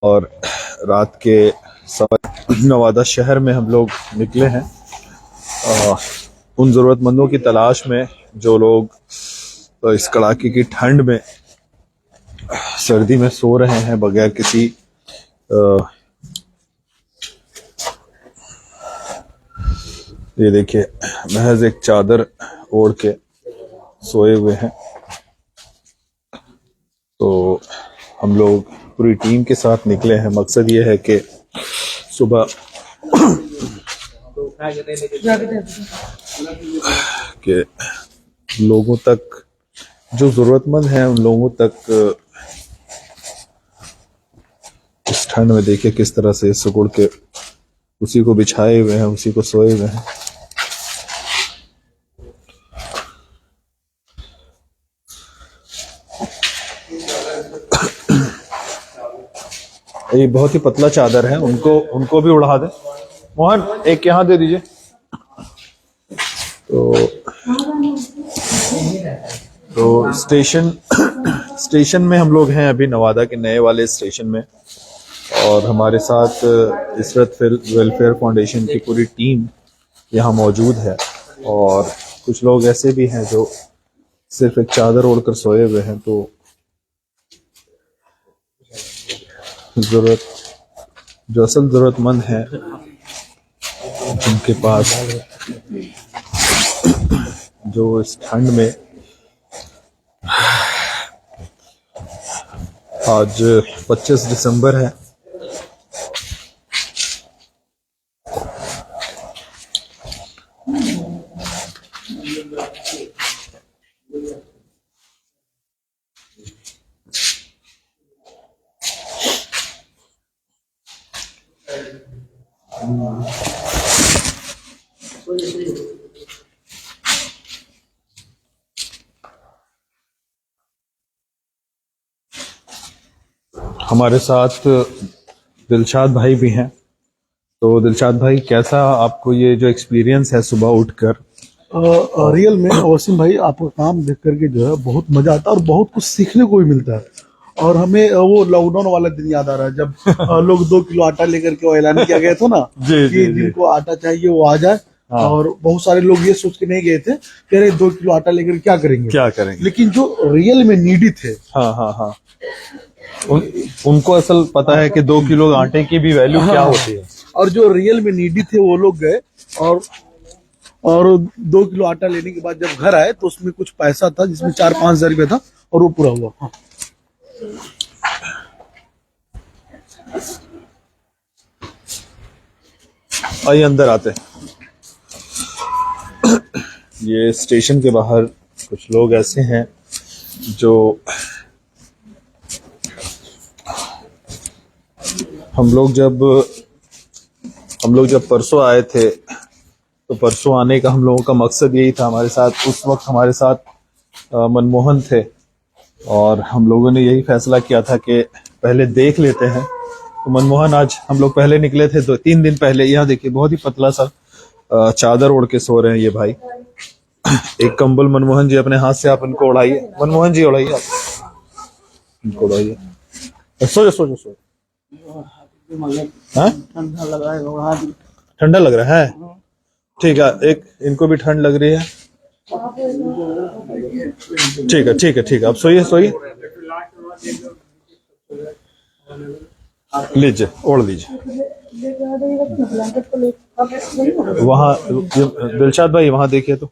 और रात के नवादा शहर में हम लोग निकले हैं उन ज़रूरतमंदों की तलाश में जो लोग इस कड़ाके की ठंड में सर्दी में सो रहे हैं बगैर किसी ये देखिए महज एक चादर ओढ़ के सोए हुए हैं। तो हम लोग पूरी टीम के साथ निकले हैं। मकसद ये है कि सुबह के लोगों तक जो जरूरतमंद हैं उन लोगों तक इस ठंड में देखिए किस तरह से सिकुड़ के उसी को बिछाए हुए हैं, उसी को सोए हुए हैं। ये बहुत ही पतला चादर है, उनको भी उड़ा दे। मोहन एक यहाँ दे दीजिए। तो स्टेशन में हम लोग हैं अभी, नवादा के नए वाले स्टेशन में, और हमारे साथ इसरत वेलफेयर फाउंडेशन की पूरी टीम यहाँ मौजूद है। और कुछ लोग ऐसे भी हैं जो सिर्फ एक चादर ओढ़कर सोए हुए हैं। तो जो असल जरूरतमंद हैं उनके पास जो इस ठंड में, आज 25 दिसंबर है, हमारे साथ दिलशाद भाई भी हैं। तो दिलशाद भाई, कैसा आपको ये जो एक्सपीरियंस है सुबह उठकर? रियल में वसीम भाई, आपका काम देख करके जो है बहुत मजा आता है और बहुत कुछ सीखने को भी मिलता है। और हमें वो लॉकडाउन वाला दिन याद आ रहा है जब लोग 2 किलो आटा लेकर के ऐलान किया गया था ना कि जिनको आटा चाहिए वो आ जाए। हाँ। और बहुत सारे लोग ये सोच के नहीं गए थे कि अरे 2 किलो आटा लेकर क्या करेंगे। लेकिन जो रियल में नीडी थे, हाँ हाँ हाँ, उनको असल पता है कि 2 किलो आटे की भी वैल्यू क्या होती है। और जो रियल में नीडी थे वो लोग गए और 2 किलो आटा लेने के बाद जब घर आए तो उसमें कुछ पैसा था जिसमें 4-5 हजार रुपया था और वो पूरा हुआ। हाँ। आइए अंदर आते। ये स्टेशन के बाहर कुछ लोग ऐसे हैं जो हम लोग जब परसों आए थे तो परसों आने का हम लोगों का मकसद यही था। हमारे साथ उस वक्त मनमोहन थे और हम लोगों ने यही फैसला किया था कि पहले देख लेते हैं। तो मनमोहन, आज हम लोग पहले निकले थे 2-3 दिन पहले। यहाँ देखिए बहुत ही पतला सा चादर ओढ़ के सो रहे हैं ये भाई। एक कंबल मनमोहन जी अपने हाथ से आप इनको उड़ाइए। मनमोहन जी उड़ाइए, आप इनको उड़ाइए। सो जाओ। ठंडा लग रहा है? ठीक है, एक इनको भी ठंड लग रही है। ठीक है, आप सोइए। लीजिए, ओढ़ लीजिए। वहाँ दिलशाद भाई, वहां देखिए तो।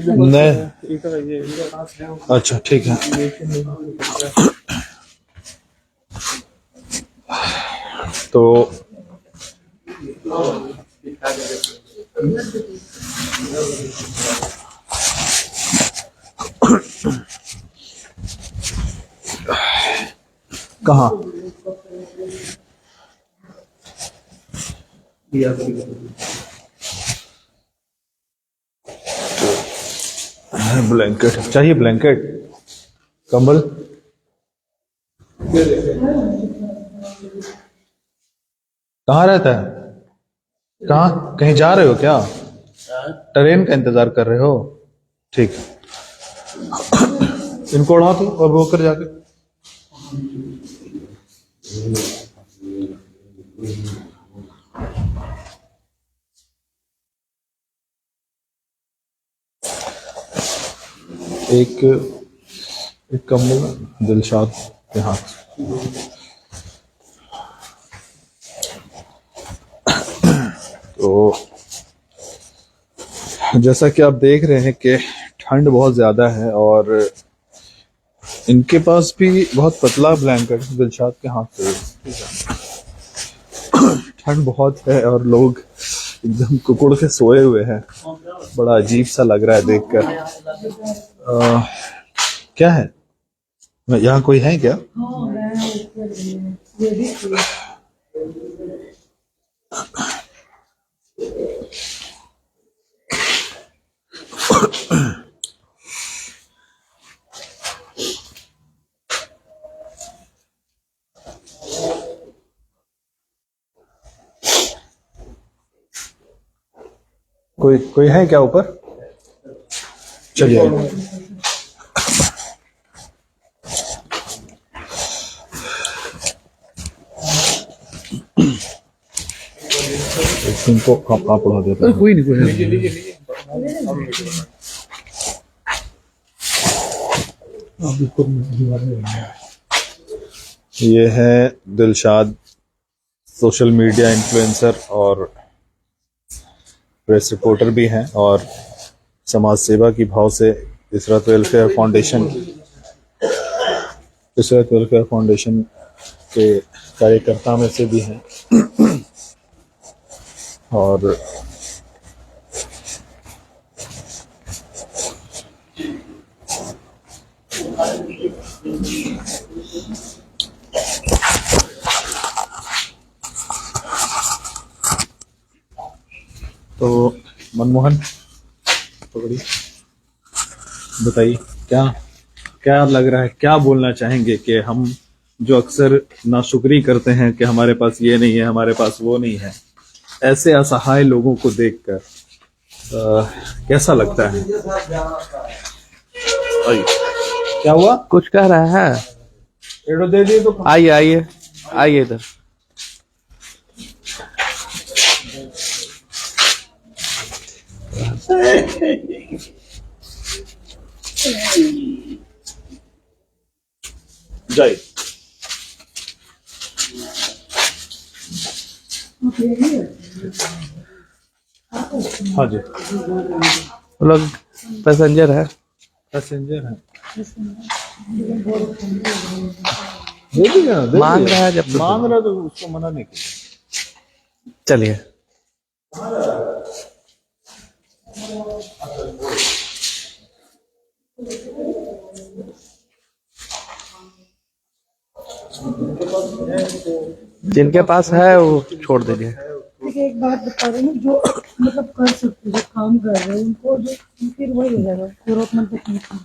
नहीं, अच्छा ठीक है। तो कहाँ ब्लैंकेट चाहिए? ब्लैंकेट, कंबल कहाँ रहता है? कहाँ, कहीं जा रहे हो क्या? ट्रेन का इंतजार कर रहे हो? ठीक है। इनको उड़ा दो और वो कर जाके। एक एक कमल दिलशाद के हाथ। तो जैसा कि आप देख रहे हैं कि ठंड बहुत ज्यादा है और इनके पास भी बहुत पतला ब्लैंकेट दिलशाद के हाथ से। ठंड बहुत है और लोग एकदम कुकुड़ के सोए हुए हैं। बड़ा अजीब सा लग रहा है देखकर। क्या है, यहाँ कोई है क्या? कोई कोई है क्या ऊपर? चलिए। इनको आप उड़ा देते हैं। कोई नहीं। ये है दिलशाद, सोशल मीडिया इन्फ्लुएंसर और प्रेस रिपोर्टर भी हैं और समाज सेवा की भाव से इसरत वेलफेयर फाउंडेशन के कार्यकर्ता में से भी हैं। और तो मनमोहन पकड़िए, बताइए क्या क्या लग रहा है, क्या बोलना चाहेंगे कि हम जो अक्सर नाशुक्री करते हैं कि हमारे पास ये नहीं है, हमारे पास वो नहीं है, ऐसे असहाय लोगों को देखकर कैसा लगता है? क्या हुआ? कुछ कह रहा है? एडो दे दिए तो। आइए आइए आइए इधर। जाइए। हाँ जी, वो लोग पैसेंजर है। पैसेंजर है। दे दीजिए ना, दे मांग दीजिए। रहा है, जब तो मांग रहा है तो उसको मना नहीं किया। चलिए। जिनके पास है वो छोड़ दीजिए। देखिए एक बात बता रही हूँ, जो मतलब कर सकते जो काम कर रहे हैं उनको जो फिर वही हो जाएगा, जरूरतमंद तक नहीं कर।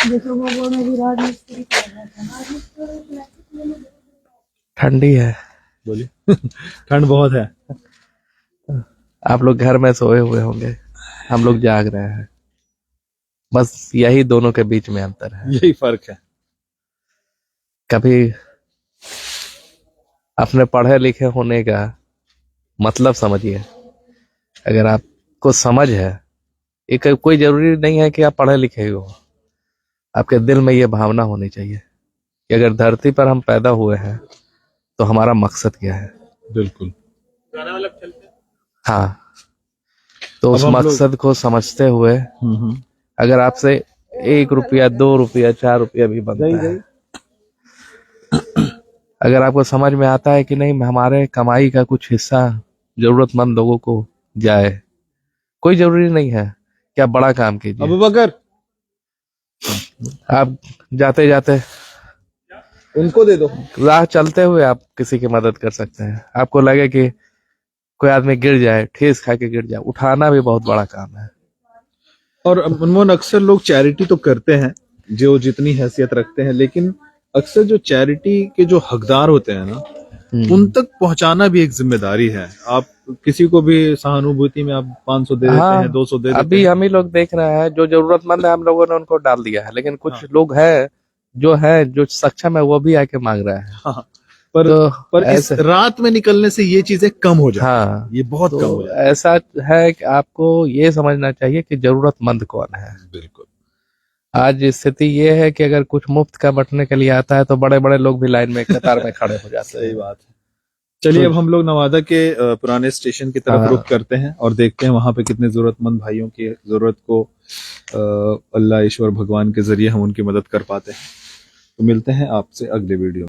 जैसे वो मैं भी राजमिस्त्री कर रहा था। ठंडी है। बोलिए। ठंड बहुत है। आप लोग घर में सोए हुए होंगे, हम लोग जाग रहे हैं। बस यही दोनों के बीच में अंतर है। यही फर्क है। कभी अपने पढ़े लिखे होने का मतलब समझिए। अगर आपको समझ है, एक कोई जरूरी नहीं है कि आप पढ़े लिखे हो, आपके दिल में ये भावना होनी चाहिए कि अगर धरती पर हम पैदा हुए हैं तो हमारा मकसद क्या है। बिल्कुल। हाँ, तो उस मकसद को समझते हुए अगर आपसे 1 रुपया 2 रुपया 4 रुपया भी बनता है, अगर आपको समझ में आता है कि नहीं हमारे कमाई का कुछ हिस्सा जरूरतमंद लोगों को जाए, कोई जरूरी नहीं है कि आप बड़ा काम कीजिए। अबू बकर, आप जाते जाते उनको दे दो। राह चलते हुए आप किसी की मदद कर सकते हैं। आपको लगे कि कोई आदमी गिर जाए, ठेस खा के गिर जाए, उठाना भी बहुत बड़ा काम है। और मनमोहन, अक्सर लोग चैरिटी तो करते हैं जो जितनी हैसियत रखते हैं, लेकिन अक्सर जो चैरिटी के जो हकदार होते हैं ना, उन तक पहुंचाना भी एक जिम्मेदारी है। आप किसी को भी सहानुभूति में आप 500 दे देते हाँ, हैं, 200 दे देते अभी हैं। हम ही लोग देख रहे हैं, जो जरूरतमंद है हम लोगों ने उनको डाल दिया है, लेकिन कुछ लोग हैं जो सक्षम है वो भी आके मांग रहे हैं। हाँ, पर तो पर इस ऐसे रात में निकलने से ये चीजें कम हो जाती हाँ, हैं, ये बहुत कम हो तो जाती है। ऐसा है कि आपको ये समझना चाहिए कि जरूरतमंद कौन है। बिल्कुल। आज स्थिति ये है कि अगर कुछ मुफ्त का बंटने के लिए आता है तो बड़े बड़े लोग भी लाइन में कतार में खड़े हो जाते सही हैं। बात है। चलिए अब हम लोग नवादा के पुराने स्टेशन की तरफ हाँ। रुख करते हैं और देखते हैं वहां पे कितने जरूरतमंद भाइयों की जरूरत को अल्लाह ईश्वर भगवान के जरिए हम उनकी मदद कर पाते हैं। तो मिलते हैं आपसे अगले वीडियो में।